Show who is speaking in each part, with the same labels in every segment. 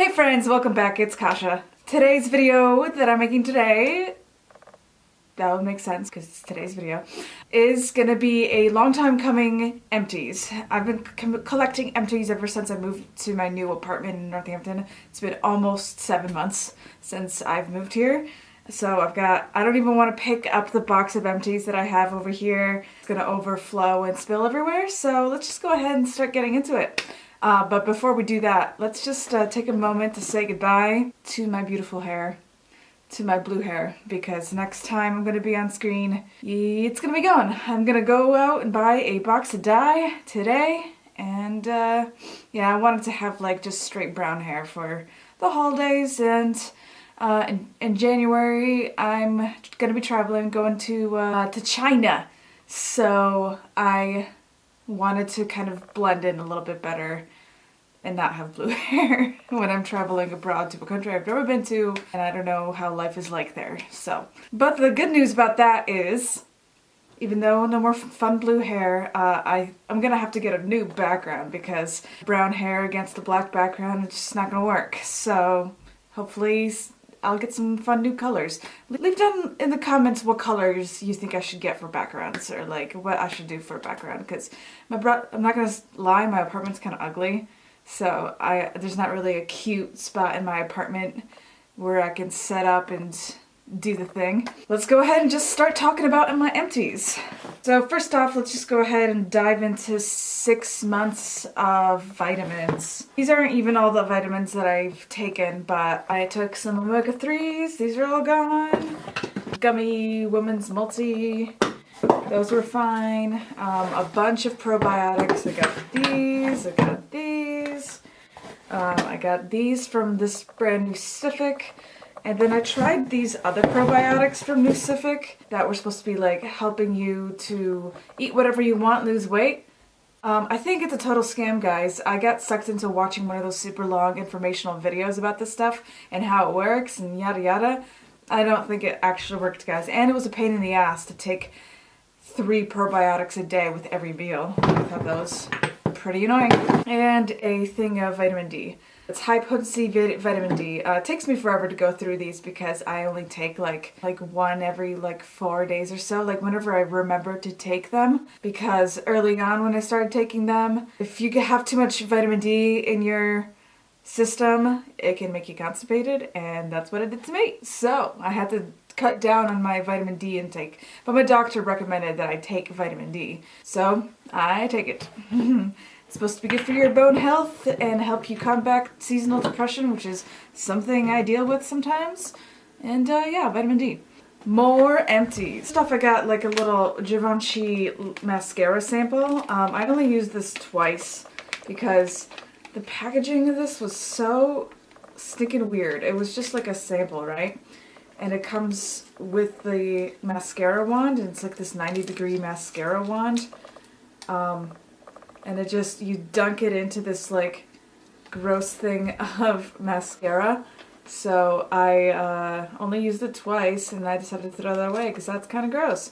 Speaker 1: Hey friends, welcome back, it's Kasha. Today's video that I'm making today, that would make sense because it's today's video, is gonna be a long time coming empties. I've been collecting empties ever since I moved to my new apartment in Northampton. It's been almost 7 months since I've moved here. So I don't even want to pick up the box of empties that I have over here. It's gonna overflow and spill everywhere, so let's just go ahead and start getting into it. But before we do that, let's just take a moment to say goodbye to my beautiful hair, to my blue hair, because next time I'm going to be on screen, it's going to be gone. I'm going to go out and buy a box of dye today, and yeah, I wanted to have like just straight brown hair for the holidays, and in January I'm going to be traveling, going to China, so I wanted to kind of blend in a little bit better and not have blue hair when I'm traveling abroad to a country I've never been to, and I don't know how life is like there. So, but the good news about that is, even though no more fun blue hair, I'm gonna have to get a new background because brown hair against the black background, it's just not gonna work. So hopefully I'll get some fun new colors. Leave down in the comments what colors you think I should get for backgrounds, or like what I should do for a background, because I'm not gonna lie, my apartment's kind of ugly, so there's not really a cute spot in my apartment where I can set up and do the thing. Let's go ahead and just start talking about my empties. So first off, let's just go ahead and dive into 6 months of vitamins. These aren't even all the vitamins that I've taken, but I took some omega-3s. These are all gone. Gummy Women's Multi. Those were fine. A bunch of probiotics. I got these. I got these. I got these from this brand Nucific. And then I tried these other probiotics from Nucific that were supposed to be like helping you to eat whatever you want, lose weight. I think it's a total scam, guys. I got sucked into watching one of those super long informational videos about this stuff and how it works and yada yada. I don't think it actually worked, guys. And it was a pain in the ass to take 3 probiotics a day with every meal. I thought that was pretty annoying. And a thing of vitamin D. It's high potency vitamin D. It takes me forever to go through these because I only take like one every 4 days or so, like whenever I remember to take them. Because early on when I started taking them, if you have too much vitamin D in your system, it can make you constipated, and that's what it did to me. So I had to cut down on my vitamin D intake, but my doctor recommended that I take vitamin D, so I take it. It's supposed to be good for your bone health and help you combat seasonal depression, which is something I deal with sometimes. And yeah, vitamin D. More empties. Stuff, I got like a little Givenchy mascara sample. I only used this twice because the packaging of this was so stinking weird. It was just like a sample, right? And it comes with the mascara wand, and it's like this 90-degree mascara wand. And it just, you dunk it into this like gross thing of mascara. So I only used it twice, and I decided to throw that away because that's kind of gross.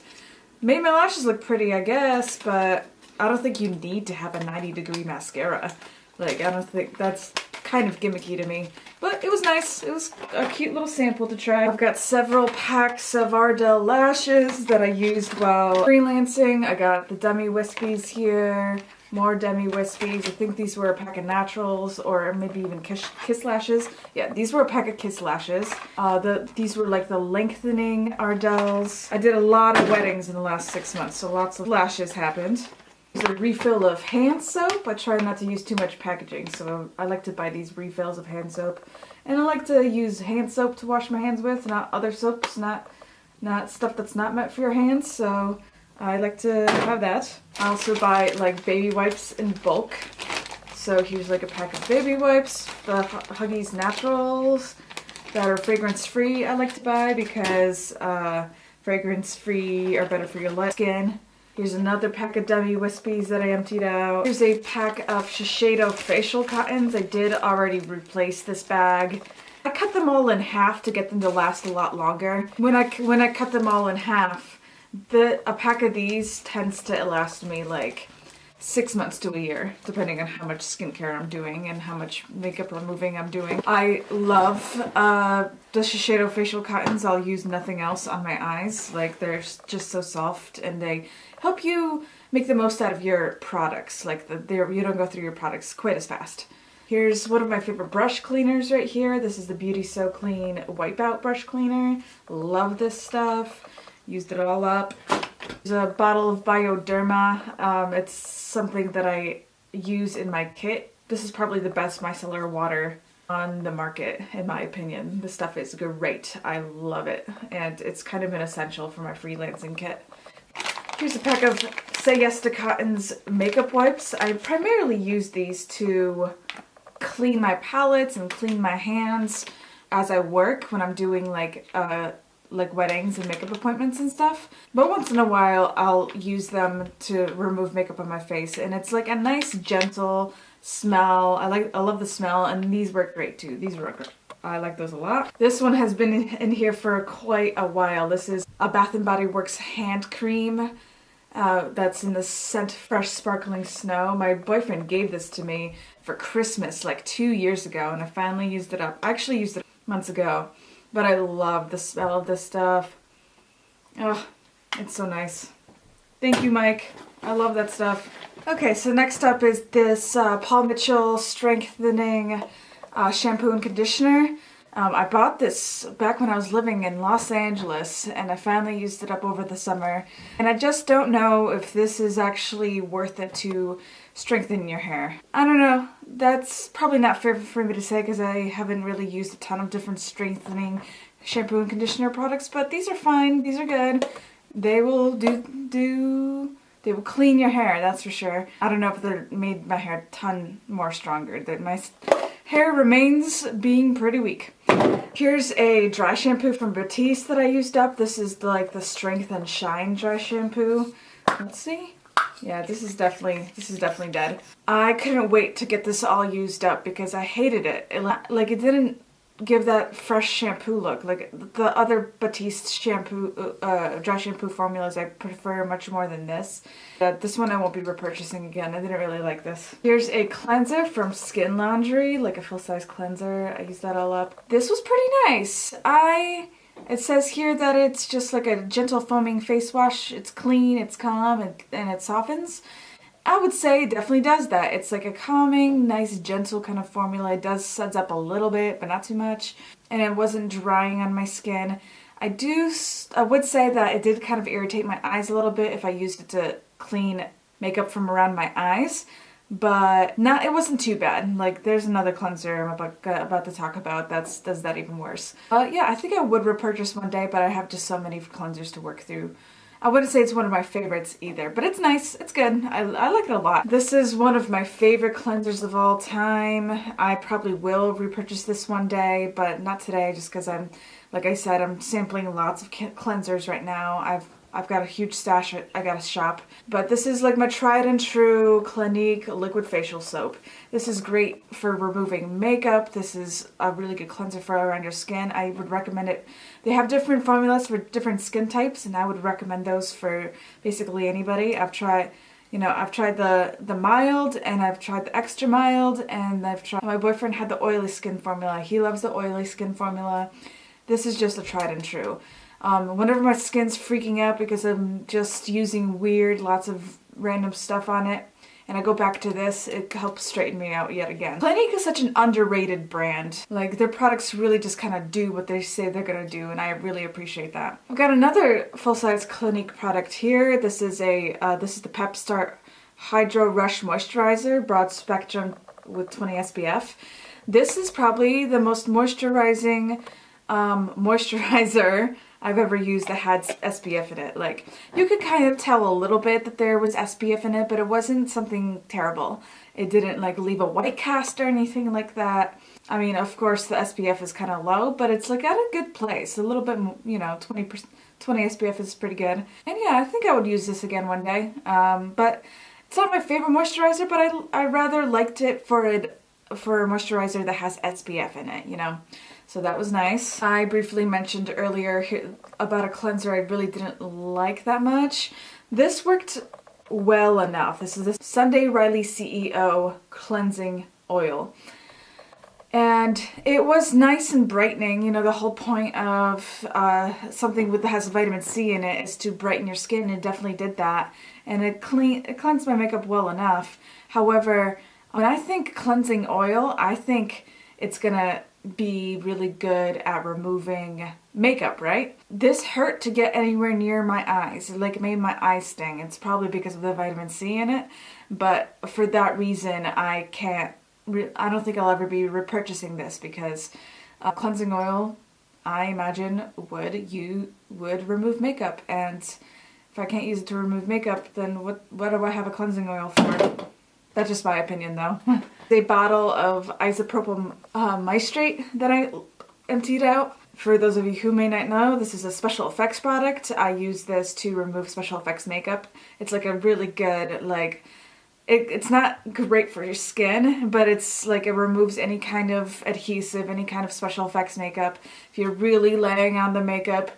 Speaker 1: Made my lashes look pretty, I guess, but I don't think you need to have a 90-degree mascara. Like, I don't think that's kind of gimmicky to me. But it was nice. It was a cute little sample to try. I've got several packs of Ardell lashes that I used while freelancing. I got the Dummy Wispies here. More Dummy Wispies. I think these were a pack of naturals, or maybe even kiss lashes. Yeah, these were a pack of kiss lashes. These were like the lengthening Ardells. I did a lot of weddings in the last 6 months, so lots of lashes happened. There's a refill of hand soap. I try not to use too much packaging, so I like to buy these refills of hand soap. And I like to use hand soap to wash my hands with, not other soaps, not stuff that's not meant for your hands, so I like to have that. I also buy like baby wipes in bulk. So here's like a pack of baby wipes, the Huggies Naturals that are fragrance free I like to buy because fragrance free are better for your skin. Here's another pack of Dummy Wispies that I emptied out. Here's a pack of Shiseido facial cottons. I did already replace this bag. I cut them all in half to get them to last a lot longer. When I cut them all in half, a pack of these tends to last me like 6 months to a year, depending on how much skincare I'm doing and how much makeup removing I'm doing. I love the Shiseido facial cottons. I'll use nothing else on my eyes. Like, they're just so soft and they help you make the most out of your products. Like, you don't go through your products quite as fast. Here's one of my favorite brush cleaners right here. This is the Beauty So Clean Wipeout Brush Cleaner. Love this stuff. Used it all up. There's a bottle of Bioderma. It's something that I use in my kit. This is probably the best micellar water on the market, in my opinion. This stuff is great. I love it. And it's kind of an essential for my freelancing kit. Here's a pack of Say Yes to Cotton's makeup wipes. I primarily use these to clean my palettes and clean my hands as I work when I'm doing like weddings and makeup appointments and stuff. But once in a while I'll use them to remove makeup on my face, and it's like a nice gentle smell. I love the smell, and these work great too. These work great. I like those a lot. This one has been in here for quite a while. This is a Bath & Body Works hand cream. That's in the scent Fresh Sparkling Snow. My boyfriend gave this to me for Christmas like 2 years ago, and I finally used it up. I actually used it months ago, but I love the smell of this stuff. Oh, it's so nice. Thank you, Mike. I love that stuff. Okay, so next up is this Paul Mitchell Strengthening Shampoo and Conditioner. I bought this back when I was living in Los Angeles, and I finally used it up over the summer. And I just don't know if this is actually worth it to strengthen your hair. I don't know. That's probably not fair for me to say because I haven't really used a ton of different strengthening shampoo and conditioner products, but these are fine. These are good. They will they will clean your hair, that's for sure. I don't know if they made my hair a ton more stronger. My hair remains being pretty weak. Here's a dry shampoo from EMPTIES that I used up. This is the Strength and Shine dry shampoo. Let's see. Yeah, this is definitely dead. I couldn't wait to get this all used up because I hated it. It didn't give that fresh shampoo look. Like the other Batiste shampoo, dry shampoo formulas I prefer much more than this. This one I won't be repurchasing again. I didn't really like this. Here's a cleanser from Skin Laundry, like a full-size cleanser. I used that all up. This was pretty nice. It says here that it's just like a gentle foaming face wash. It's clean, it's calm, and it softens. I would say it definitely does that. It's like a calming, nice, gentle kind of formula. It does suds up a little bit, but not too much. And it wasn't drying on my skin. I would say that it did kind of irritate my eyes a little bit if I used it to clean makeup from around my eyes. But it wasn't too bad. Like, there's another cleanser I'm about to talk about that does that even worse. Yeah, I think I would repurchase one day, but I have just so many cleansers to work through. I wouldn't say it's one of my favorites either, but it's nice. It's good. I like it a lot. This is one of my favorite cleansers of all time. I probably will repurchase this one day, but not today just because like I said, I'm sampling lots of cleansers right now. I've got a huge stash I gotta shop. But this is like my tried and true Clinique liquid facial soap. This is great for removing makeup. This is a really good cleanser for around your skin. I would recommend it. They have different formulas for different skin types, and I would recommend those for basically anybody. I've tried the mild, and I've tried the extra mild, and my boyfriend had the oily skin formula. He loves the oily skin formula. This is just a tried and true. Whenever my skin's freaking out because I'm just using lots of random stuff on it, and I go back to this, it helps straighten me out yet again. Clinique is such an underrated brand. Like, their products really just kind of do what they say they're gonna do, and I really appreciate that. I've got another full-size Clinique product here. This is the Pep Start Hydro Rush Moisturizer, broad spectrum with 20 SPF. This is probably the most moisturizing moisturizer I've ever used that had SPF in it. Like, you could kind of tell a little bit that there was SPF in it, but it wasn't something terrible. It didn't like leave a white cast or anything like that. I mean, of course the SPF is kind of low, but it's like at a good place. A little bit, 20 SPF is pretty good. And yeah, I think I would use this again one day. But it's not my favorite moisturizer, but I rather liked it for a moisturizer that has SPF in it, So that was nice. I briefly mentioned earlier about a cleanser I really didn't like that much. This worked well enough. This is the Sunday Riley CEO Cleansing Oil. And it was nice and brightening. You know, the whole point of something that has vitamin C in it is to brighten your skin. It definitely did that. And it cleansed my makeup well enough. However, when I think cleansing oil, I think it's gonna be really good at removing makeup, right? This hurt to get anywhere near my eyes. It like made my eyes sting. It's probably because of the vitamin C in it. But for that reason, I don't think I'll ever be repurchasing this because cleansing oil, I imagine, would remove makeup. And if I can't use it to remove makeup, then what do I have a cleansing oil for? That's just my opinion, though. A bottle of isopropyl moistrate that I emptied out. For those of you who may not know, this is a special effects product. I use this to remove special effects makeup. It's like a really good, like, it's not great for your skin, but it's like it removes any kind of adhesive, any kind of special effects makeup. If you're really laying on the makeup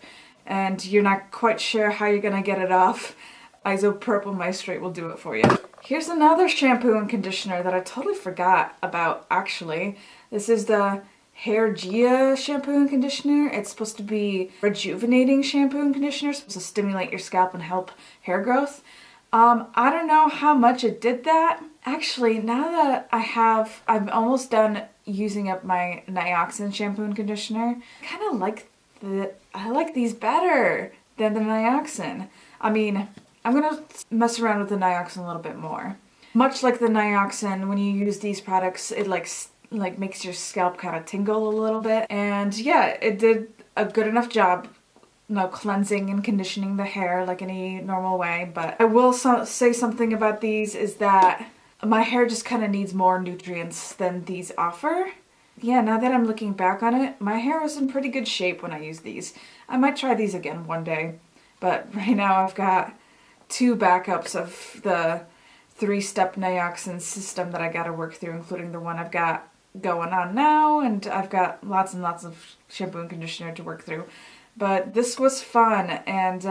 Speaker 1: and you're not quite sure how you're gonna get it off, isopropyl moistrate will do it for you. Here's another shampoo and conditioner that I totally forgot about, actually. This is the Hair Gia shampoo and conditioner. It's supposed to be rejuvenating shampoo and conditioner. It's supposed to stimulate your scalp and help hair growth. I don't know how much it did that. Actually, now that I'm almost done using up my Nioxin shampoo and conditioner. I like these better than the Nioxin. I mean, I'm gonna mess around with the Nioxin a little bit more. Much like the Nioxin, when you use these products, it like makes your scalp kind of tingle a little bit. And yeah, it did a good enough job, you know, cleansing and conditioning the hair like any normal way. But I will say something about these is that my hair just kind of needs more nutrients than these offer. Yeah, now that I'm looking back on it, my hair was in pretty good shape when I used these. I might try these again one day, but right now I've got 2 backups of the 3-step Nioxin system that I gotta work through, including the one I've got going on now, and I've got lots and lots of shampoo and conditioner to work through. But this was fun, and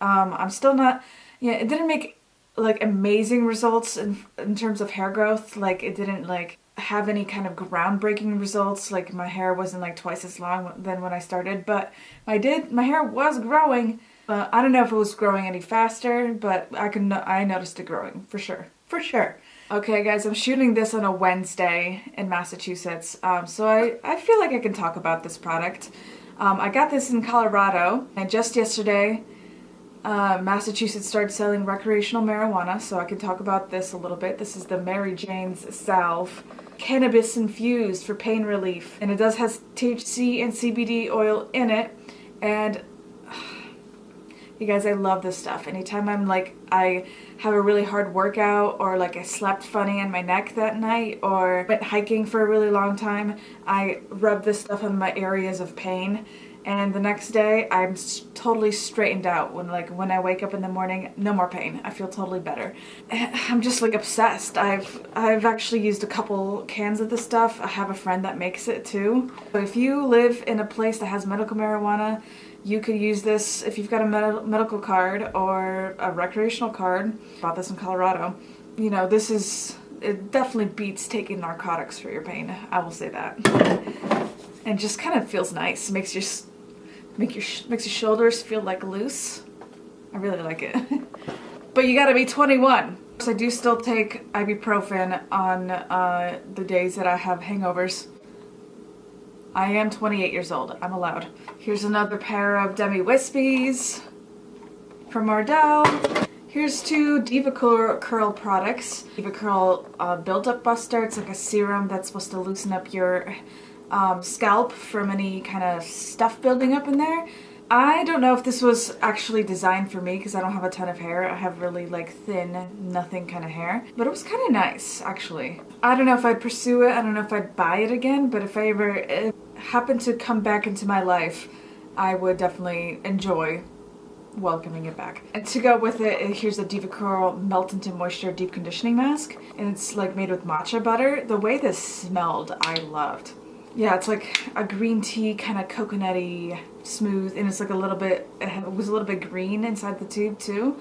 Speaker 1: I'm still not, yeah, it didn't make like amazing results in terms of hair growth. Like it didn't like have any kind of groundbreaking results. Like my hair wasn't like twice as long than when I started, but my hair was growing. I don't know if it was growing any faster, but I noticed it growing for sure. For sure. Okay guys, I'm shooting this on a Wednesday in Massachusetts, so I feel like I can talk about this product. I got this in Colorado, and just yesterday, Massachusetts started selling recreational marijuana, so I can talk about this a little bit. This is the Mary Jane's Salve, cannabis infused for pain relief, and it does has THC and CBD oil in it, and you guys, I love this stuff. Anytime I have a really hard workout, or like I slept funny on my neck that night, or went hiking for a really long time, I rub this stuff on my areas of pain, and the next day I'm totally straightened out. When I wake up in the morning, no more pain. I feel totally better. I'm just like obsessed. I've actually used a couple cans of this stuff. I have a friend that makes it too. So if you live in a place that has medical marijuana, you could use this if you've got a medical card or a recreational card. Bought this in Colorado. You know, it definitely beats taking narcotics for your pain. I will say that. And just kind of feels nice. Makes your shoulders feel like loose. I really like it. But you gotta be 21. So I do still take ibuprofen on the days that I have hangovers. I am 28 years old. I'm allowed. Here's another pair of Demi Wispies from Ardell. Here's 2 Diva Curl products. Diva Curl Build-Up Buster. It's like a serum that's supposed to loosen up your scalp from any kind of stuff building up in there. I don't know if this was actually designed for me because I don't have a ton of hair. I have really like thin, nothing kind of hair. But it was kind of nice, actually. I don't know if I'd pursue it. I don't know if I'd buy it again. But if I ever happened to come back into my life, I would definitely enjoy welcoming it back. And to go with it, here's a Diva Curl Melt Into Moisture Deep Conditioning Mask. And it's like made with matcha butter. The way this smelled, I loved. Yeah, it's like a green tea, kind of coconutty, smooth, and it's like it was a little bit green inside the tube too.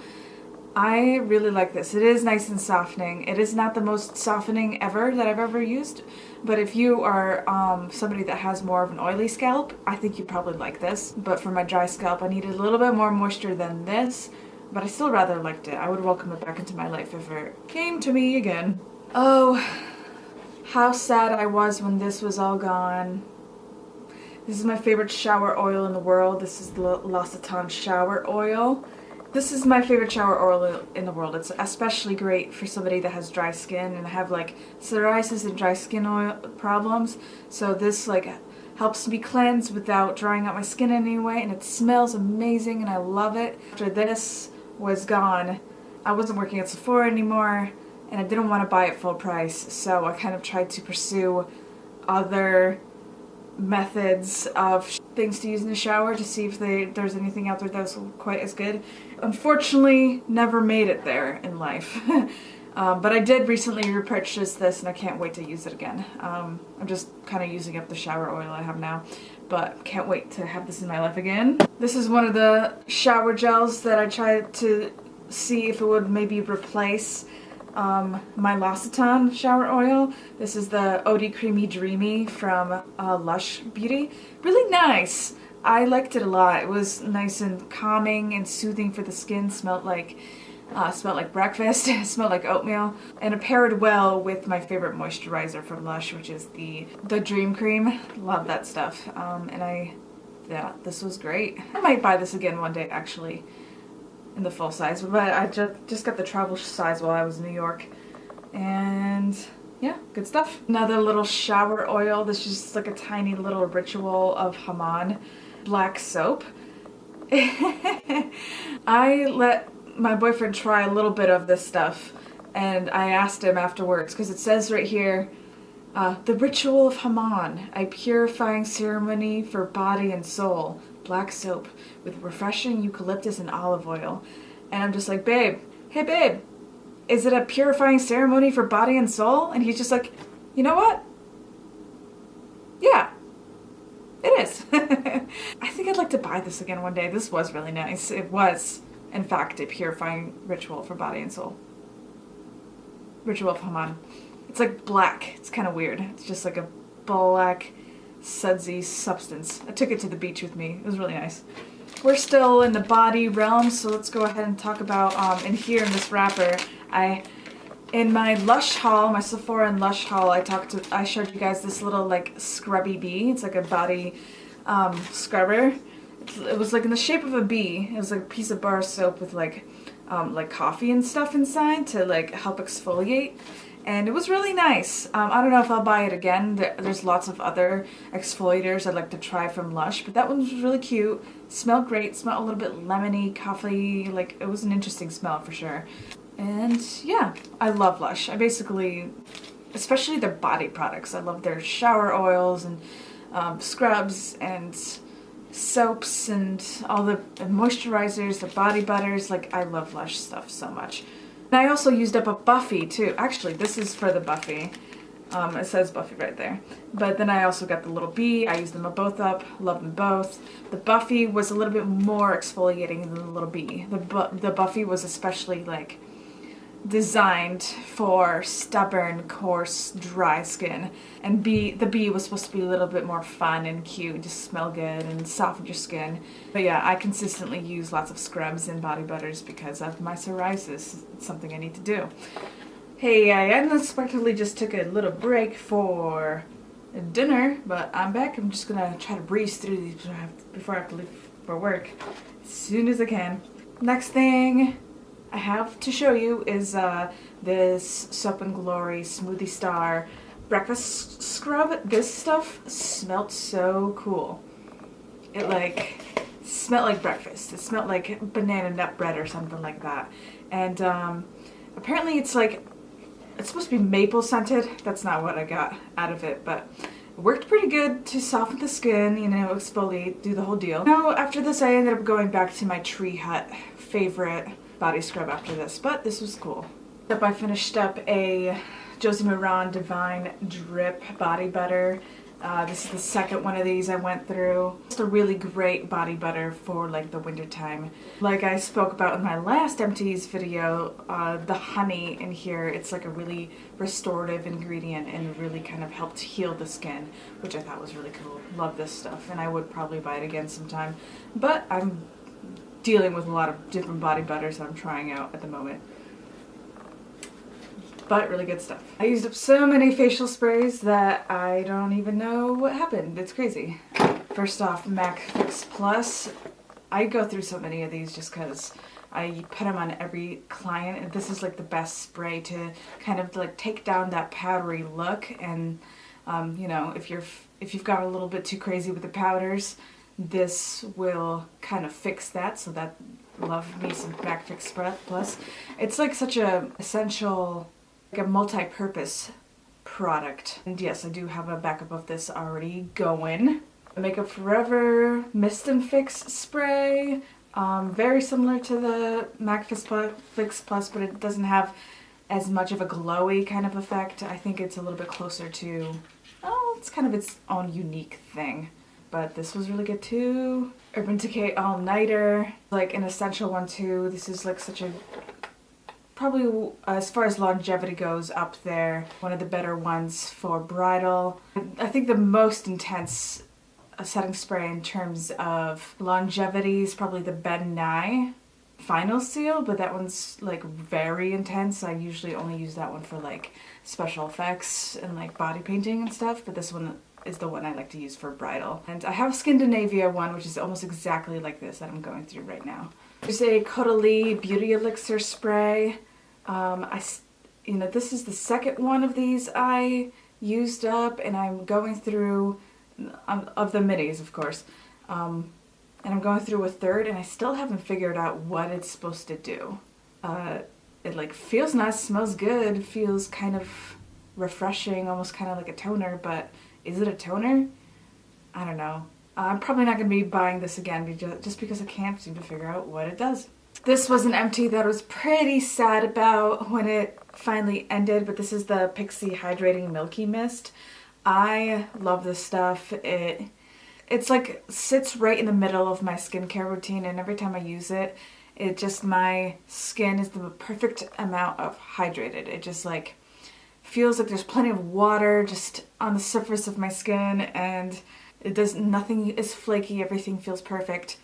Speaker 1: I really like this. It is nice and softening. It is not the most softening ever that I've ever used, but if you are somebody that has more of an oily scalp, I think you probably like this. But for my dry scalp, I needed a little bit more moisture than this, but I still rather liked it. I would welcome it back into my life if it came to me again. Oh, how sad I was when this was all gone. This is my favorite shower oil in the world. This is the L'Occitane shower oil. This is my favorite shower oil in the world. It's especially great for somebody that has dry skin and have like psoriasis and dry skin oil problems. So this like helps me cleanse without drying out my skin in any way, and it smells amazing and I love it. After this was gone, I wasn't working at Sephora anymore and I didn't want to buy it full price, so I kind of tried to pursue other methods of things to use in the shower to see if there's anything out there that's quite as good. Unfortunately, never made it there in life. But I did recently repurchase this and I can't wait to use it again. I'm just kind of using up the shower oil I have now, but can't wait to have this in my life again. This is one of the shower gels that I tried to see if it would maybe replace my L'Occitane shower oil. This is the Eau Creamy Dreamy from Lush Beauty. Really nice. I liked it a lot. It was nice and calming and soothing for the skin. Smelled like breakfast. Smelled like oatmeal, and it paired well with my favorite moisturizer from Lush, which is the Dream Cream. Love that stuff. Yeah, this was great. I might buy this again one day actually, in the full size, but I just got the travel size while I was in New York, and yeah, good stuff. Another little shower oil. This is just like a tiny little ritual of Haman black soap. I let my boyfriend try a little bit of this stuff, and I asked him afterwards because it says right here, the ritual of Haman, a purifying ceremony for body and soul. Black soap with refreshing eucalyptus and olive oil. And I'm just like, babe, hey babe, is it a purifying ceremony for body and soul? And he's just like, you know what? Yeah, it is. I think I'd like to buy this again one day. This was really nice. It was, in fact, a purifying ritual for body and soul. Ritual of Haman. It's like black. It's kind of weird. It's just like a black sudsy substance. I took it to the beach with me. It was really nice. We're still in the body realm, so let's go ahead and talk about, in here in this wrapper, in my Lush haul, my Sephora and Lush haul, I showed you guys this little like scrubby bee. It's like a body scrubber. It was like in the shape of a bee. It was like a piece of bar soap with like coffee and stuff inside to like help exfoliate. And it was really nice. I don't know if I'll buy it again. There's lots of other exfoliators I'd like to try from Lush, but that one was really cute. Smelled great. Smelled a little bit lemony, coffee. Like, it was an interesting smell for sure. And yeah, I love Lush. I basically, especially their body products. I love their shower oils and scrubs and soaps and all the moisturizers, the body butters. Like, I love Lush stuff so much. And I also used up a Buffy too. Actually, this is for the Buffy. It says Buffy right there. But then I also got the little bee. I used them both up. Love them both. The Buffy was a little bit more exfoliating than the little bee. The Buffy was especially like designed for stubborn, coarse, dry skin. And the bee was supposed to be a little bit more fun and cute, just smell good and soften your skin. But yeah, I consistently use lots of scrubs and body butters because of my psoriasis. It's something I need to do. Hey, I unexpectedly just took a little break for dinner, but I'm back. I'm just gonna try to breeze through these before I have to leave for work as soon as I can. Next thing I have to show you is this Soap & Glory Smoothie Star breakfast scrub. This stuff smelled so cool. It like smelled like breakfast. It smelled like banana nut bread or something like that. And apparently it's supposed to be maple scented. That's not what I got out of it, but it worked pretty good to soften the skin, you know, exfoliate, do the whole deal. Now after this I ended up going back to my Tree Hut favorite body scrub after this, but this was cool. I finished up a Josie Maran Divine Drip body butter. This is the second one of these I went through. It's a really great body butter for like the winter time. Like I spoke about in my last Empties video, the honey in here, it's like a really restorative ingredient and really kind of helped heal the skin, which I thought was really cool. Love this stuff, and I would probably buy it again sometime. But I'm dealing with a lot of different body butters I'm trying out at the moment. But really good stuff. I used up so many facial sprays that I don't even know what happened. It's crazy. First off, MAC Fix Plus. I go through so many of these just because I put them on every client, and this is like the best spray to kind of like take down that powdery look. And you know, if you've got a little bit too crazy with the powders, this will kind of fix that. So that, love me some MAC Fix Plus. It's like such a essential, like a multi-purpose product. And yes, I do have a backup of this already going. Makeup Forever Mist and Fix spray. Very similar to the MAC Fix Plus, but it doesn't have as much of a glowy kind of effect. I think it's a little bit closer to, oh, it's kind of its own unique thing. But this was really good too. Urban Decay All Nighter, like an essential one too. This is like such a, probably as far as longevity goes, up there. One of the better ones for bridal. I think the most intense setting spray in terms of longevity is probably the Ben Nye Final Seal, but that one's like very intense. I usually only use that one for like special effects and like body painting and stuff, but this one is the one I like to use for bridal. And I have a Scandinavia one, which is almost exactly like this that I'm going through right now. There's a Caudalie Beauty Elixir spray. You know, this is the second one of these I used up, and I'm going through, of the minis, of course, and I'm going through a third, and I still haven't figured out what it's supposed to do. It like feels nice, smells good, feels kind of refreshing, almost kind of like a toner, but is it a toner? I don't know. I'm probably not going to be buying this again just because I can't seem to figure out what it does. This was an empty that I was pretty sad about when it finally ended, but this is the Pixi Hydrating Milky Mist. I love this stuff. It's like sits right in the middle of my skincare routine, and every time I use it, my skin is the perfect amount of hydrated. It just like feels like there's plenty of water just on the surface of my skin, and nothing is flaky, everything feels perfect.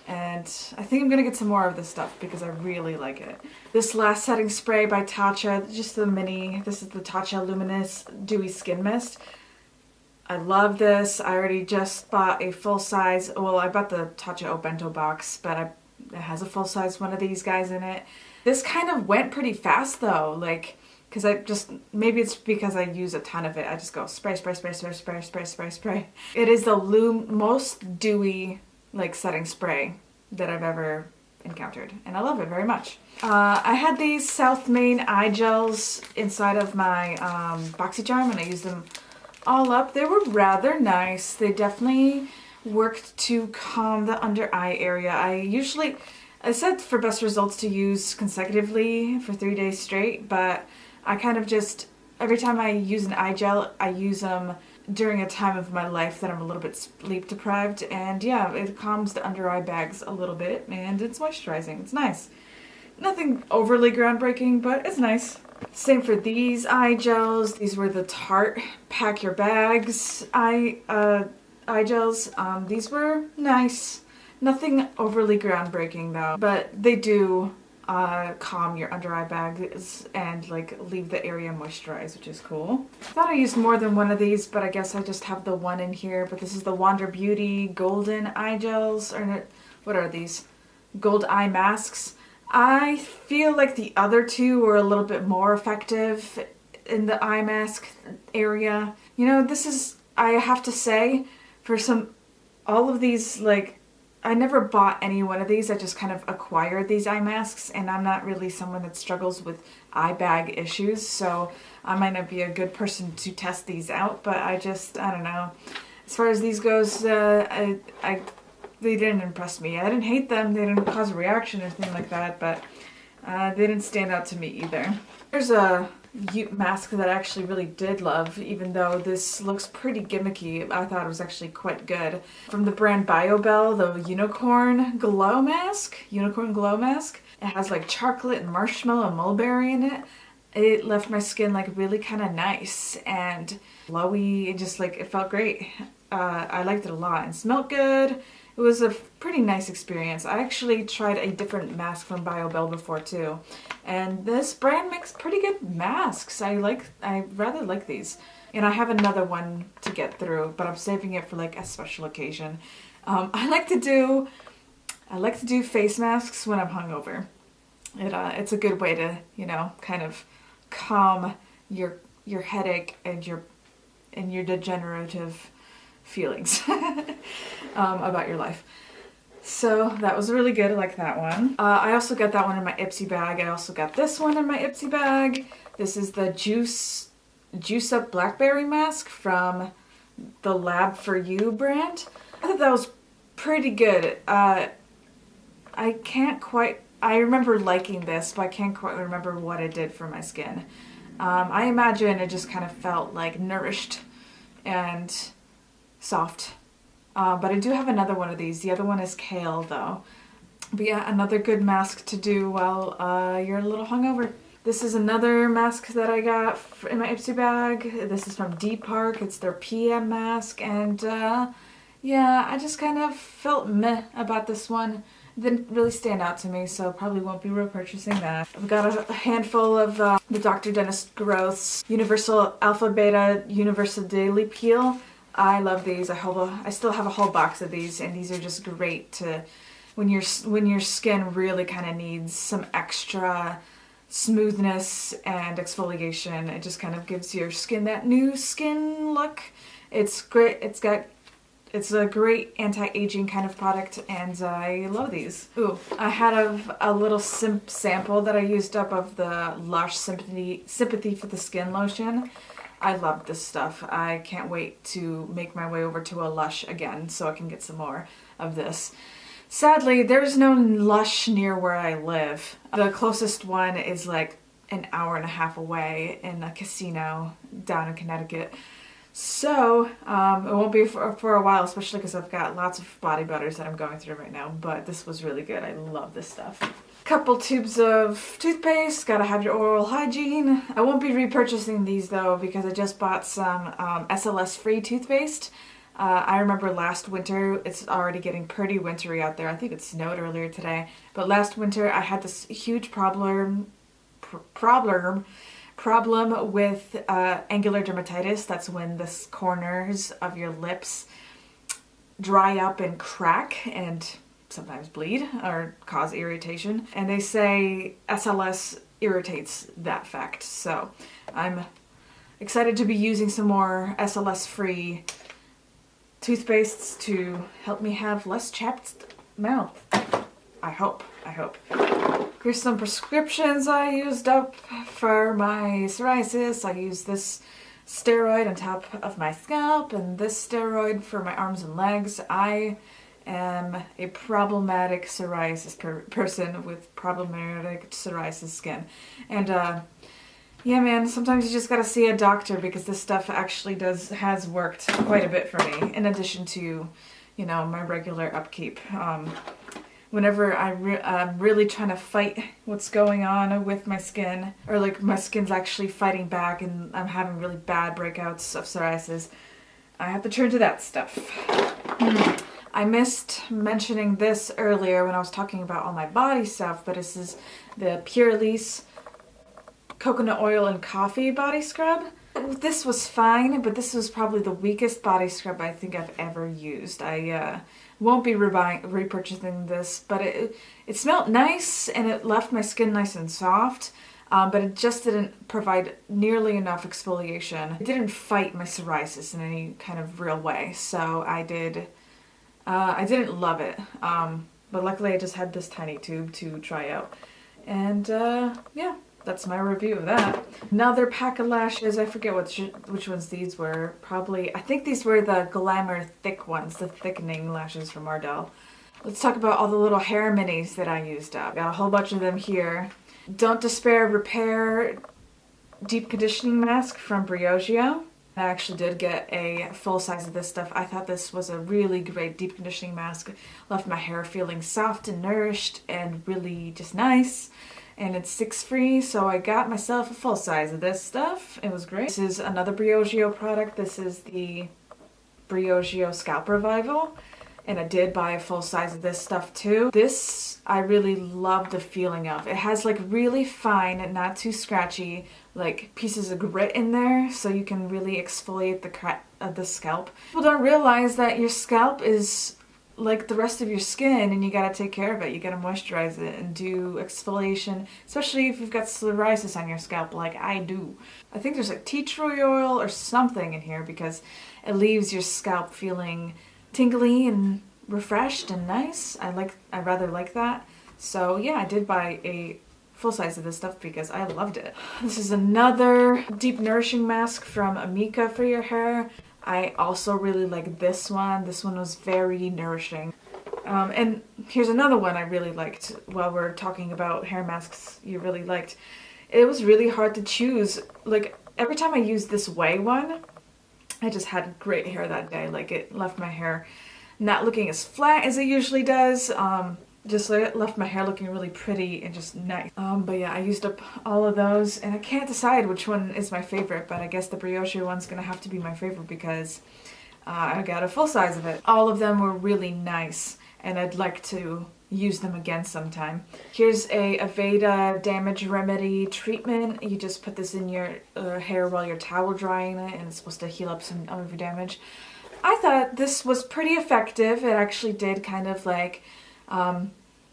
Speaker 1: And I think I'm gonna get some more of this stuff because I really like it. This last setting spray by Tatcha, just the mini, this is the Tatcha Luminous Dewy Skin Mist. I love this. I already just bought a full size, well, I bought the Tatcha O Bento box, but it has a full size one of these guys in it. This kind of went pretty fast though, like, because maybe it's because I use a ton of it. I just go spray, spray, spray, spray, spray, spray, spray, spray. It is the most dewy like setting spray that I've ever encountered, and I love it very much. I had these South Main eye gels inside of my BoxyCharm, and I used them all up. They were rather nice. They definitely worked to calm the under eye area. I said for best results to use consecutively for 3 days straight, but I kind of just, every time I use an eye gel, I use them during a time of my life that I'm a little bit sleep deprived, and yeah, it calms the under eye bags a little bit, and it's moisturizing. It's nice. Nothing overly groundbreaking, but it's nice. Same for these eye gels. These were the Tarte Pack Your Bags eye gels. These were nice. Nothing overly groundbreaking though, but they do calm your under eye bags and like leave the area moisturized, which is cool. I thought I used more than one of these, but I guess I just have the one in here. But this is the Wander Beauty Golden Eye Gels, or what are these? Gold Eye Masks. I feel like the other two were a little bit more effective in the eye mask area. You know, this is, I have to say, for all of these, like, I never bought any one of these. I just kind of acquired these eye masks, and I'm not really someone that struggles with eye bag issues, so I might not be a good person to test these out, but I don't know. As far as these goes, they didn't impress me. I didn't hate them. They didn't cause a reaction or anything like that, but they didn't stand out to me either. There's a mask that I actually really did love, even though this looks pretty gimmicky. I thought it was actually quite good. From the brand BioBell, the Unicorn Glow Mask. Unicorn Glow Mask. It has like chocolate and marshmallow and mulberry in it. It left my skin like really kind of nice and glowy, and just like it felt great. I liked it a lot and smelled good. It was a pretty nice experience. I actually tried a different mask from BioBell before too, and this brand makes pretty good masks. I rather like these, and I have another one to get through, but I'm saving it for like a special occasion. I like to do face masks when I'm hungover. It's a good way to, you know, kind of calm your headache and your degenerative feelings about your life. So that was really good. I like that one. I also got that one in my Ipsy bag. I also got this one in my Ipsy bag. This is the Juice Up Blackberry Mask from the Lab for You brand. I thought that was pretty good. I remember liking this, but I can't quite remember what it did for my skin. I imagine it just kind of felt like nourished and soft. But I do have another one of these. The other one is kale though. But yeah, another good mask to do while you're a little hungover. This is another mask that I got in my Ipsy bag. This is from D Park. It's their PM mask, and yeah, I just kind of felt meh about this one. Didn't really stand out to me, so probably won't be repurchasing that. I've got a handful of the Dr. Dennis Gross Universal Alpha Beta Universal Daily Peel. I love these. I still have a whole box of these, and these are just great to when your skin really kind of needs some extra smoothness and exfoliation. It just kind of gives your skin that new skin look. It's great. It's a great anti-aging kind of product, and I love these. Ooh, I had a little sample that I used up of the Lush Sympathy for the Skin lotion. I love this stuff. I can't wait to make my way over to a Lush again so I can get some more of this. Sadly, there's no Lush near where I live. The closest one is like an hour and a half away in a casino down in Connecticut. So, it won't be for a while, especially because I've got lots of body butters that I'm going through right now, but this was really good. I love this stuff. Couple tubes of toothpaste, gotta have your oral hygiene. I won't be repurchasing these though because I just bought some SLS free toothpaste. I remember last winter, it's already getting pretty wintry out there. I think it snowed earlier today, but last winter I had this huge problem with angular dermatitis. That's when the corners of your lips dry up and crack and sometimes bleed or cause irritation. And they say SLS irritates that fact. So I'm excited to be using some more SLS free toothpastes to help me have less chapped mouth. I hope. Here's some prescriptions I used up for my psoriasis. I used this steroid on top of my scalp and this steroid for my arms and legs. I am a problematic psoriasis person with problematic psoriasis skin. And yeah, man, sometimes you just gotta see a doctor because this stuff actually has worked quite a bit for me, in addition to, you know, my regular upkeep. Whenever I'm really trying to fight what's going on with my skin, or like my skin's actually fighting back and I'm having really bad breakouts of psoriasis, I have to turn to that stuff. I missed mentioning this earlier when I was talking about all my body stuff, but this is the Pure Lisse Coconut Oil and Coffee Body Scrub. This was fine, but this was probably the weakest body scrub I think I've ever used. I won't be repurchasing this, but it smelled nice and it left my skin nice and soft, but it just didn't provide nearly enough exfoliation. It didn't fight my psoriasis in any kind of real way, so I didn't love it, but luckily I just had this tiny tube to try out, and yeah. That's my review of that. Another pack of lashes. I forget which ones these were. Probably, I think these were the Glamour thick ones, the thickening lashes from Ardell. Let's talk about all the little hair minis that I used up. Got a whole bunch of them here. Don't Despair Repair deep conditioning mask from Briogeo. I actually did get a full size of this stuff. I thought this was a really great deep conditioning mask. Left my hair feeling soft and nourished and really just nice. And it's 6 free, so I got myself a full size of this stuff. It was great. This is another Briogeo product. This is the Briogeo Scalp Revival. And I did buy a full size of this stuff too. This I really love the feeling of. It has like really fine and not too scratchy like pieces of grit in there, so you can really exfoliate the scalp. People don't realize that your scalp is like the rest of your skin and you gotta take care of it. You gotta moisturize it and do exfoliation, especially if you've got psoriasis on your scalp like I do. I think there's like tea tree oil or something in here because it leaves your scalp feeling tingly and refreshed and nice. I rather like that. So yeah, I did buy a full size of this stuff because I loved it. This is another deep nourishing mask from Amika for your hair. I also really like this one. This one was very nourishing. And here's another one I really liked while we're talking about hair masks you really liked. It was really hard to choose. Like every time I used this Way one, I just had great hair that day. Like it left my hair not looking as flat as it usually does. Just left my hair looking really pretty and just nice. But yeah, I used up all of those and I can't decide which one is my favorite, but I guess the Briogeo one's gonna have to be my favorite because I got a full size of it. All of them were really nice and I'd like to use them again sometime. Here's a Aveda damage remedy treatment. You just put this in your hair while you're towel drying it and it's supposed to heal up some of your damage. I thought this was pretty effective. It actually did kind of like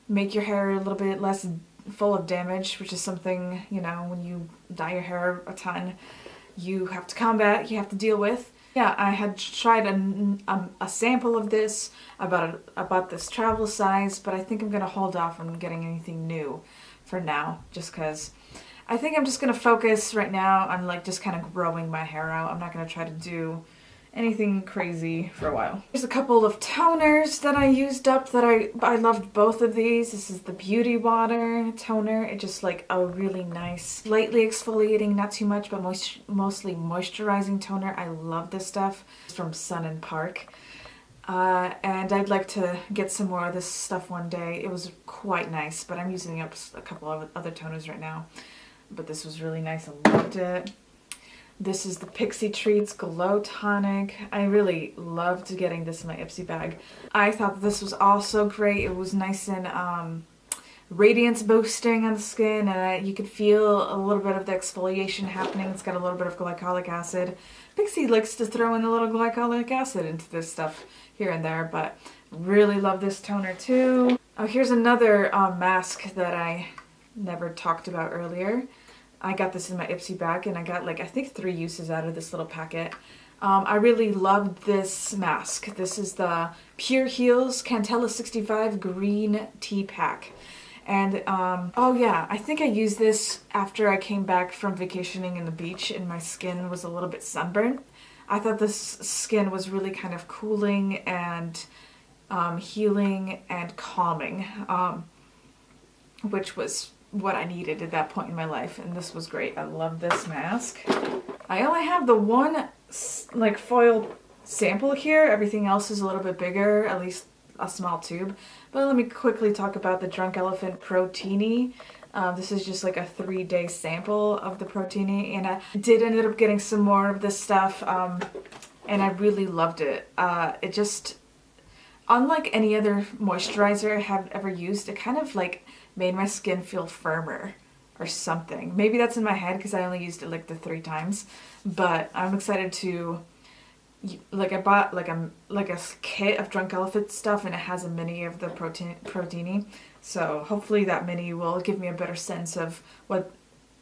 Speaker 1: make your hair a little bit less full of damage, which is something, you know, when you dye your hair a ton, you have to combat, you have to deal with. Yeah, I had tried a sample of this, about this travel size, but I think I'm going to hold off on getting anything new for now, just because I think I'm just going to focus right now on like just kind of growing my hair out. I'm not going to try to do anything crazy for a while. There's a couple of toners that I used up that I loved both of these. This is the Beauty Water toner. It's just like a really nice, lightly exfoliating, not too much, but mostly moisturizing toner. I love this stuff. It's from Sun & Park. And I'd like to get some more of this stuff one day. It was quite nice, but I'm using up a couple of other toners right now. But this was really nice. I loved it. This is the Pixie Treats Glow Tonic. I really loved getting this in my Ipsy bag. I thought this was also great. It was nice and radiance boosting on the skin, and you could feel a little bit of the exfoliation happening. It's got a little bit of glycolic acid. Pixie likes to throw in a little glycolic acid into this stuff here and there, but really love this toner too. Oh, here's another mask that I never talked about earlier. I got this in my Ipsy bag and I got like I think 3 uses out of this little packet. I really loved this mask. This is the Pure Heals Cantella 65 Green Tea Pack. And oh yeah, I think I used this after I came back from vacationing in the beach and my skin was a little bit sunburned. I thought this skin was really kind of cooling and healing and calming, which was what I needed at that point in my life, and this was great. I love this mask. I only have the one like foil sample here. Everything else is a little bit bigger, at least a small tube. But let me quickly talk about the Drunk Elephant Protini. This is just like a 3-day sample of the Protini, and I did end up getting some more of this stuff, and I really loved it. It just, unlike any other moisturizer I have ever used, it kind of like made my skin feel firmer or something. Maybe that's in my head because I only used it like the 3 times, but I'm excited to, like I bought like a kit of Drunk Elephant stuff and it has a mini of the Protini, so hopefully that mini will give me a better sense of what,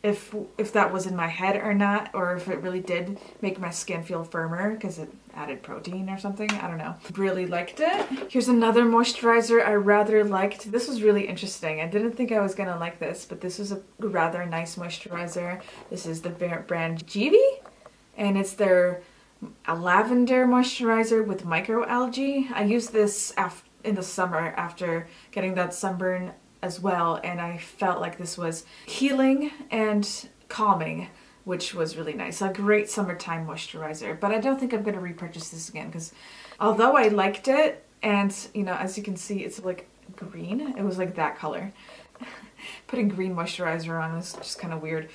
Speaker 1: if that was in my head or not, or if it really did make my skin feel firmer because it added protein or something. I don't know. Really liked it. Here's another moisturizer I rather liked. This was really interesting. I didn't think I was gonna like this, but this was a rather nice moisturizer. This is the brand Givi, and it's their lavender moisturizer with microalgae. I used this in the summer after getting that sunburn as well, and I felt like this was healing and calming. which was really nice. A great summertime moisturizer, but I don't think I'm going to repurchase this again because although I liked it, and you know, as you can see, it's like green. It was like that color. Putting green moisturizer on is just kind of weird.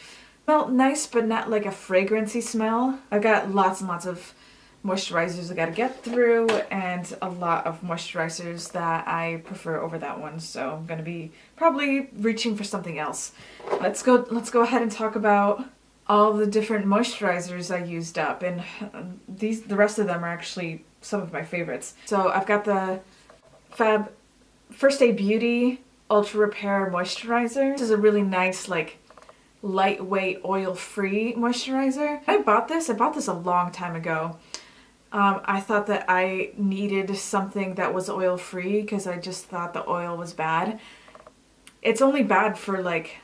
Speaker 1: Smelled nice, but not like a fragrancy smell. I've got lots and lots of moisturizers I gotta get through, and a lot of moisturizers that I prefer over that one, so I'm gonna be probably reaching for something else. Let's go ahead and talk about all the different moisturizers I used up, and the rest of them are actually some of my favorites. So I've got the Fab First Aid Beauty Ultra Repair Moisturizer. This is a really nice, like, lightweight, oil-free moisturizer. I bought this a long time ago. I thought that I needed something that was oil-free because I just thought the oil was bad. It's only bad for like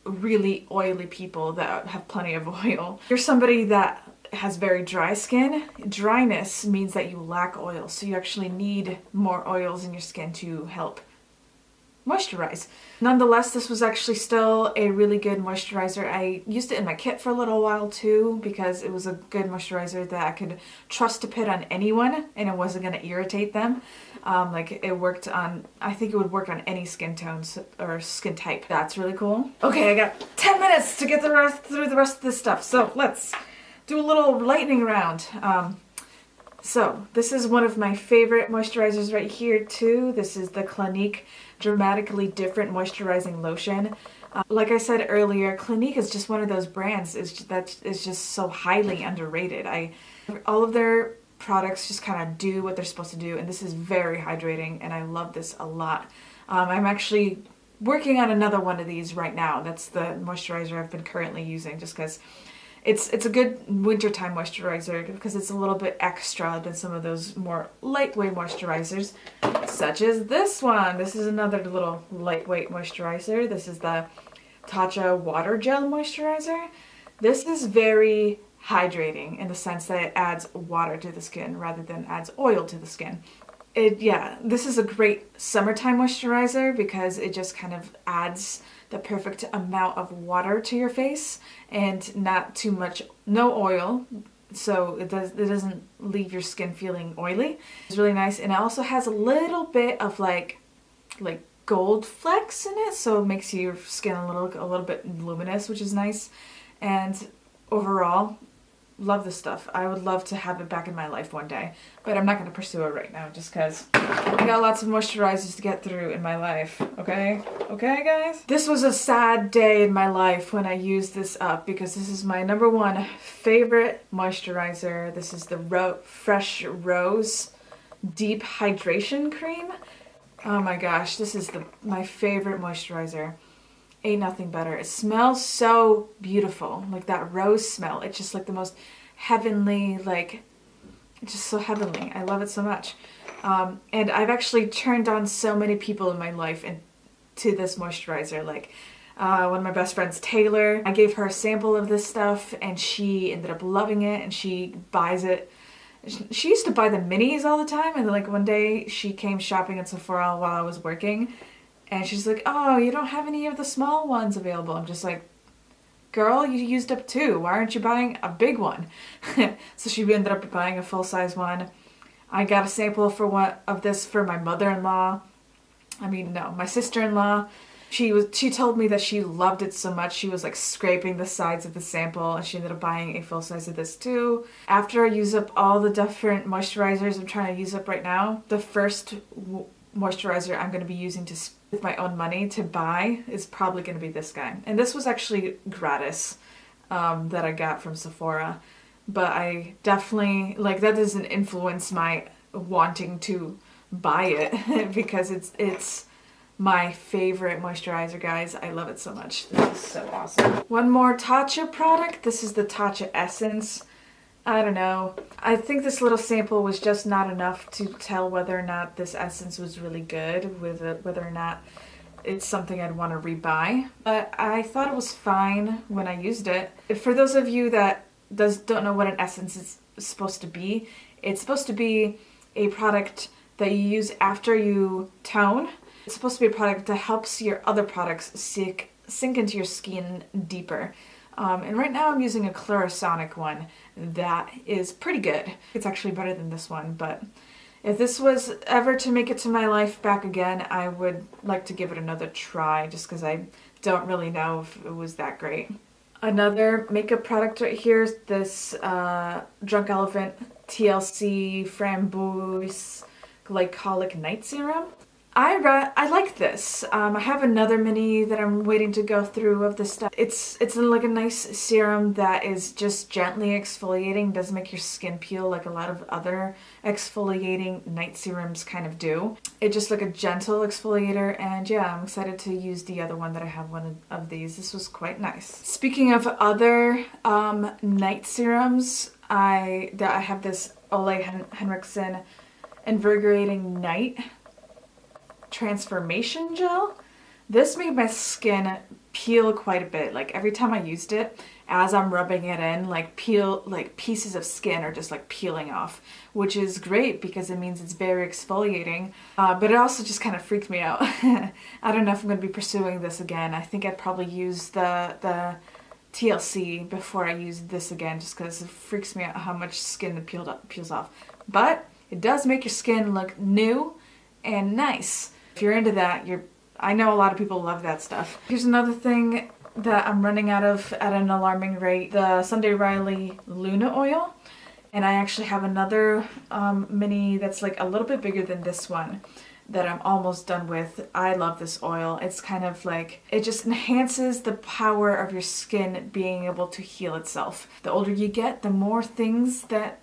Speaker 1: really oily people that have plenty of oil. If you're somebody that has very dry skin, dryness means that you lack oil, so you actually need more oils in your skin to help moisturize. Nonetheless, this was actually still a really good moisturizer. I used it in my kit for a little while too because it was a good moisturizer that I could trust to put on anyone and it wasn't going to irritate them. Like it worked on, I think it would work on any skin tones or skin type. That's really cool. Okay, I got 10 minutes to get through the rest of this stuff, so let's do a little lightning round. So this is one of my favorite moisturizers right here too. This is the Clinique Dramatically Different Moisturizing Lotion. Like I said earlier, Clinique is just one of those brands that is just so highly underrated. All of their products just kind of do what they're supposed to do, and this is very hydrating, and I love this a lot. I'm actually working on another one of these right now. That's the moisturizer I've been currently using just because it's a good wintertime moisturizer because it's a little bit extra than some of those more lightweight moisturizers, such as this one. This is another little lightweight moisturizer. This is the Tatcha Water Gel Moisturizer. This is very hydrating in the sense that it adds water to the skin rather than adds oil to the skin. This is a great summertime moisturizer because it just kind of adds the perfect amount of water to your face and not too much, no oil, so it doesn't leave your skin feeling oily. It's really nice, and it also has a little bit of like gold flecks in it, so it makes your skin a little bit luminous, which is nice. And overall, love this stuff. I would love to have it back in my life one day, but I'm not going to pursue it right now just because I got lots of moisturizers to get through in my life, okay? Okay, guys? This was a sad day in my life when I used this up because this is my #1 favorite moisturizer. This is the Fresh Rose Deep Hydration Cream. Oh my gosh, this is my favorite moisturizer. Ain't nothing better. It smells so beautiful, like that rose smell. It's just like the most heavenly, like, it's just so heavenly. I love it so much. And I've actually turned on so many people in my life to this moisturizer. Like one of my best friends, Taylor, I gave her a sample of this stuff and she ended up loving it and she buys it. She used to buy the minis all the time, and then like one day she came shopping at Sephora while I was working. And she's like, oh, you don't have any of the small ones available. I'm just like, girl, you used up 2. Why aren't you buying a big one? So she ended up buying a full-size one. I got a sample of this for my mother-in-law. My sister-in-law. She told me that she loved it so much. She was like scraping the sides of the sample, and she ended up buying a full size of this too. After I use up all the different moisturizers I'm trying to use up right now, the first moisturizer I'm going to be using with my own money to buy is probably going to be this guy. And this was actually gratis that I got from Sephora. But I definitely, like, that doesn't influence my wanting to buy it because it's my favorite moisturizer, guys. I love it so much. This is so awesome. One more Tatcha product. This is the Tatcha Essence. I don't know. I think this little sample was just not enough to tell whether or not this essence was really good, whether or not it's something I'd want to rebuy. But I thought it was fine when I used it. For those of you that don't know what an essence is supposed to be, it's supposed to be a product that you use after you tone. It's supposed to be a product that helps your other products sink into your skin deeper. And right now I'm using a Clarisonic one that is pretty good. It's actually better than this one, but if this was ever to make it to my life back again, I would like to give it another try just because I don't really know if it was that great. Another makeup product right here is this Drunk Elephant TLC Framboise Glycolic Night Serum. I like this. I have another mini that I'm waiting to go through of this stuff. It's like a nice serum that is just gently exfoliating, doesn't make your skin peel like a lot of other exfoliating night serums kind of do. It's just like a gentle exfoliator, and yeah, I'm excited to use the other one that I have one of these. This was quite nice. Speaking of other night serums, I have this Ole Henriksen Invigorating Night Transformation Gel. This made my skin peel quite a bit. Like every time I used it, as I'm rubbing it in, like pieces of skin are just like peeling off, which is great because it means it's very exfoliating. But it also just kind of freaked me out. I don't know if I'm going to be pursuing this again. I think I'd probably use the TLC before I use this again, just because it freaks me out how much skin peels off. But it does make your skin look new and nice. If you're into that, I know a lot of people love that stuff. Here's another thing that I'm running out of at an alarming rate, the Sunday Riley Luna Oil. And I actually have another mini that's like a little bit bigger than this one that I'm almost done with. I love this oil. It's kind of like, it just enhances the power of your skin being able to heal itself. The older you get, the more things that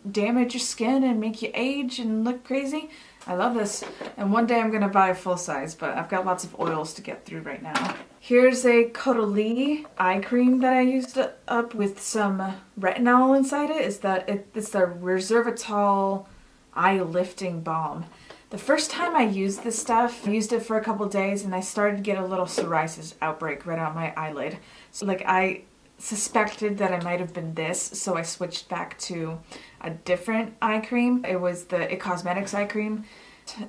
Speaker 1: damage your skin and make you age and look crazy. I love this, and one day I'm going to buy a full size, but I've got lots of oils to get through right now. Here's a Caudalie eye cream that I used up with some retinol inside it. It's the Resveratrol Eye Lifting Balm. The first time I used this stuff, I used it for a couple days and I started to get a little psoriasis outbreak right on my eyelid. So like I suspected that I might have been this, so I switched back to a different eye cream. It was the It Cosmetics eye cream.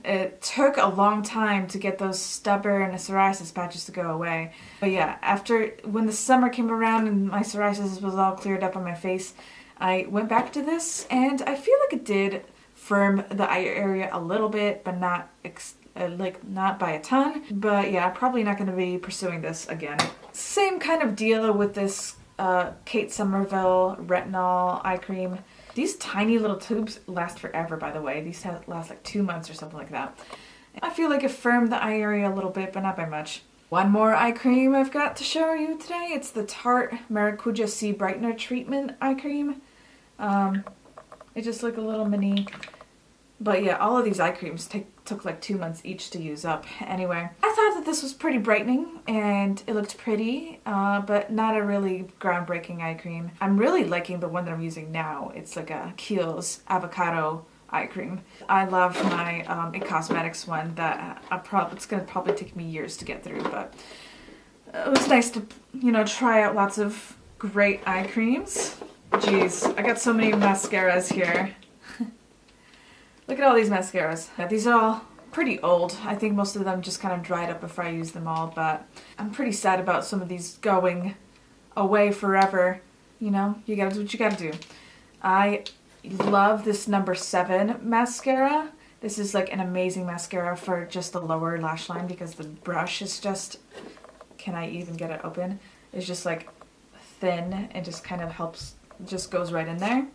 Speaker 1: It took a long time to get those stubborn psoriasis patches to go away. But yeah, when the summer came around and my psoriasis was all cleared up on my face, I went back to this and I feel like it did firm the eye area a little bit, but not by a ton. But yeah, I'm probably not going to be pursuing this again. Same kind of deal with this Kate Somerville retinol eye cream. These tiny little tubes last forever, by the way. These last like 2 months or something like that. I feel like it firmed the eye area a little bit, but not by much. One more eye cream I've got to show you today. It's the Tarte Maracuja Sea Brightener Treatment eye cream. It's just like a little mini. But yeah, all of these eye creams took like 2 months each to use up. Anyway, I thought that this was pretty brightening and it looked pretty, but not a really groundbreaking eye cream. I'm really liking the one that I'm using now. It's like a Kiehl's Avocado eye cream. I love my It Cosmetics one that it's going to probably take me years to get through, but it was nice to, try out lots of great eye creams. Jeez, I got so many mascaras here. Look at all these mascaras. Yeah, these are all pretty old. I think most of them just kind of dried up before I used them all, but I'm pretty sad about some of these going away forever. You gotta do what you gotta do. I love this number 7 mascara. This is like an amazing mascara for just the lower lash line because the brush is just, can I even get it open? It's just like thin and just kind of helps, just goes right in there.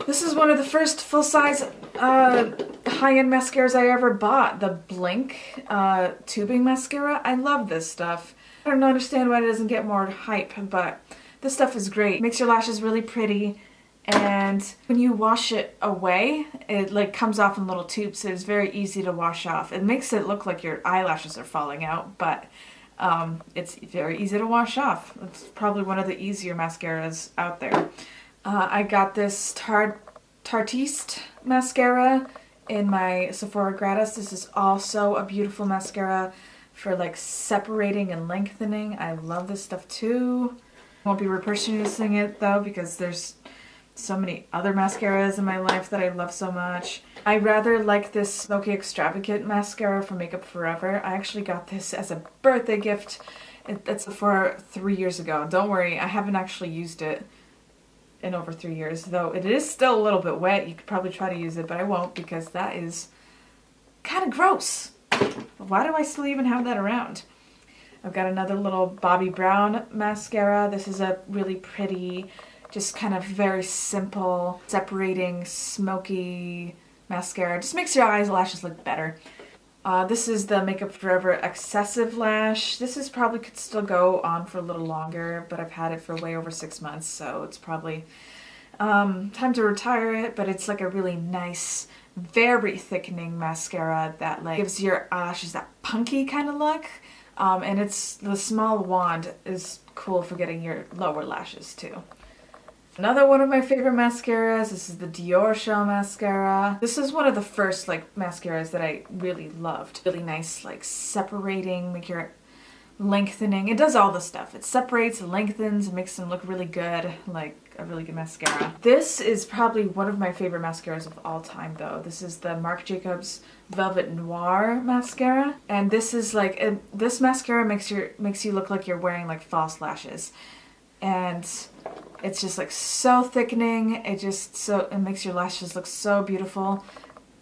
Speaker 1: This is one of the first full-size high-end mascaras I ever bought. The Blink tubing mascara. I love this stuff. I don't understand why it doesn't get more hype, but this stuff is great. It makes your lashes really pretty, and when you wash it away, it like comes off in little tubes, so it's very easy to wash off. It makes it look like your eyelashes are falling out, but it's very easy to wash off. It's probably one of the easier mascaras out there. I got this Tarte mascara in my Sephora gratis. This is also a beautiful mascara for like separating and lengthening. I love this stuff too. Won't be repurchasing it though because there's so many other mascaras in my life that I love so much. I rather like this Smoky Extravagant mascara from Makeup Forever. I actually got this as a birthday gift That's for 3 years ago. Don't worry, I haven't actually used it in over 3 years, though it is still a little bit wet. You could probably try to use it, but I won't because that is kind of gross. Why do I still even have that around? I've got another little Bobbi Brown mascara. This is a really pretty, just kind of very simple, separating, smoky mascara. Just makes your eyelashes look better. This is the Makeup Forever Excessive Lash. This is probably could still go on for a little longer, but I've had it for way over 6 months, so it's probably time to retire it. But it's like a really nice, very thickening mascara that like gives your eyelashes that punky kind of look. And it's the small wand is cool for getting your lower lashes too. Another one of my favorite mascaras, this is the Dior Shell Mascara. This is one of the first like mascaras that I really loved. Really nice, like separating, make your lengthening. It does all the stuff. It separates, lengthens, it makes them look really good, like a really good mascara. This is probably one of my favorite mascaras of all time though. This is the Marc Jacobs Velvet Noir Mascara. And this is like, this mascara makes you look like you're wearing like false lashes. And it's just like so thickening. It makes your lashes look so beautiful.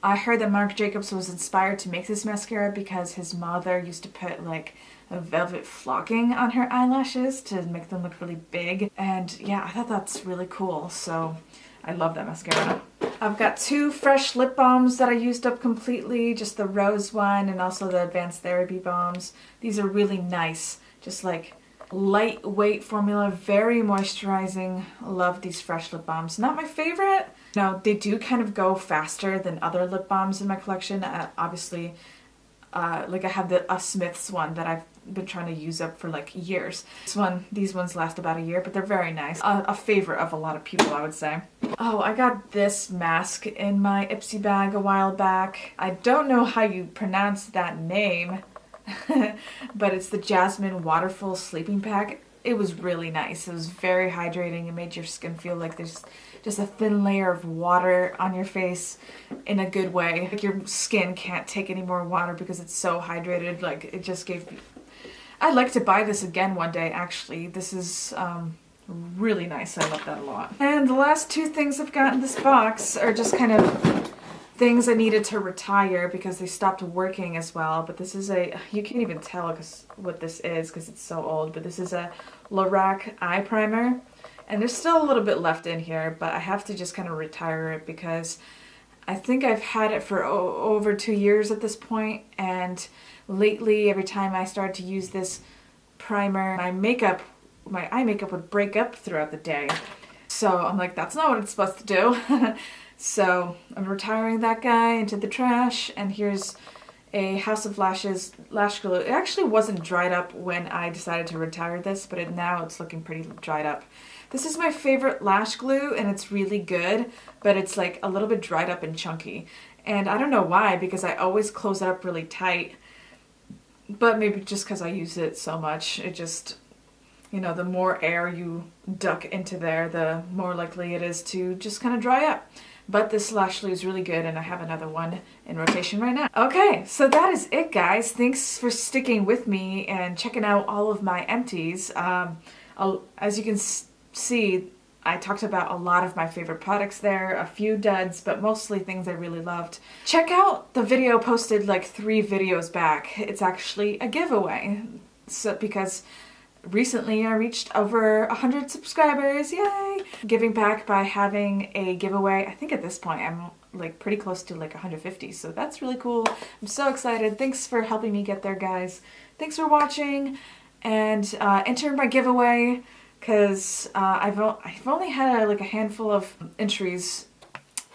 Speaker 1: I heard that Marc Jacobs was inspired to make this mascara because his mother used to put like a velvet flocking on her eyelashes to make them look really big. And yeah, I thought that's really cool. So I love that mascara. I've got 2 fresh lip balms that I used up completely. Just the rose one and also the Advanced Therapy balms. These are really nice. Just like lightweight formula, very moisturizing. Love these fresh lip balms. Not my favorite. No, they do kind of go faster than other lip balms in my collection. Obviously, like I have the Smith's one that I've been trying to use up for like years. These ones last about a year, but they're very nice. A favorite of a lot of people, I would say. Oh, I got this mask in my Ipsy bag a while back. I don't know how you pronounce that name. But it's the Jasmine Waterful Sleeping Pack. It was really nice. It was very hydrating. It made your skin feel like there's just a thin layer of water on your face in a good way. Like your skin can't take any more water because it's so hydrated. Like it just gave me... I'd like to buy this again one day actually. This is really nice. I love that a lot. And the last 2 things I've got in this box are just kind of things I needed to retire because they stopped working as well. But this is you can't even tell what this is because it's so old, but this is a Lorac eye primer. And there's still a little bit left in here, but I have to just kind of retire it because I think I've had it for over 2 years at this point. And lately, every time I started to use this primer, my eye makeup would break up throughout the day. So I'm like, that's not what it's supposed to do. So I'm retiring that guy into the trash, and here's a House of Lashes lash glue. It actually wasn't dried up when I decided to retire this, but now it's looking pretty dried up. This is my favorite lash glue, and it's really good, but it's like a little bit dried up and chunky. And I don't know why, because I always close it up really tight, but maybe just because I use it so much, it just, you know, the more air you duck into there, the more likely it is to just kind of dry up. But this lash glue is really good, and I have another one in rotation right now. Okay, so that is it, guys. Thanks for sticking with me and checking out all of my empties. As you can see, I talked about a lot of my favorite products there, a few duds, but mostly things I really loved. Check out the video posted like 3 videos back. It's actually a giveaway. So because recently I reached over 100 subscribers, yay! Giving back by having a giveaway. I think at this point I'm like pretty close to like 150, so that's really cool. I'm so excited. Thanks for helping me get there, guys. Thanks for watching, and enter my giveaway because I've only had like a handful of entries.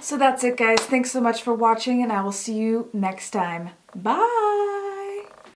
Speaker 1: So that's it, guys. Thanks so much for watching, and I will see you next time. Bye!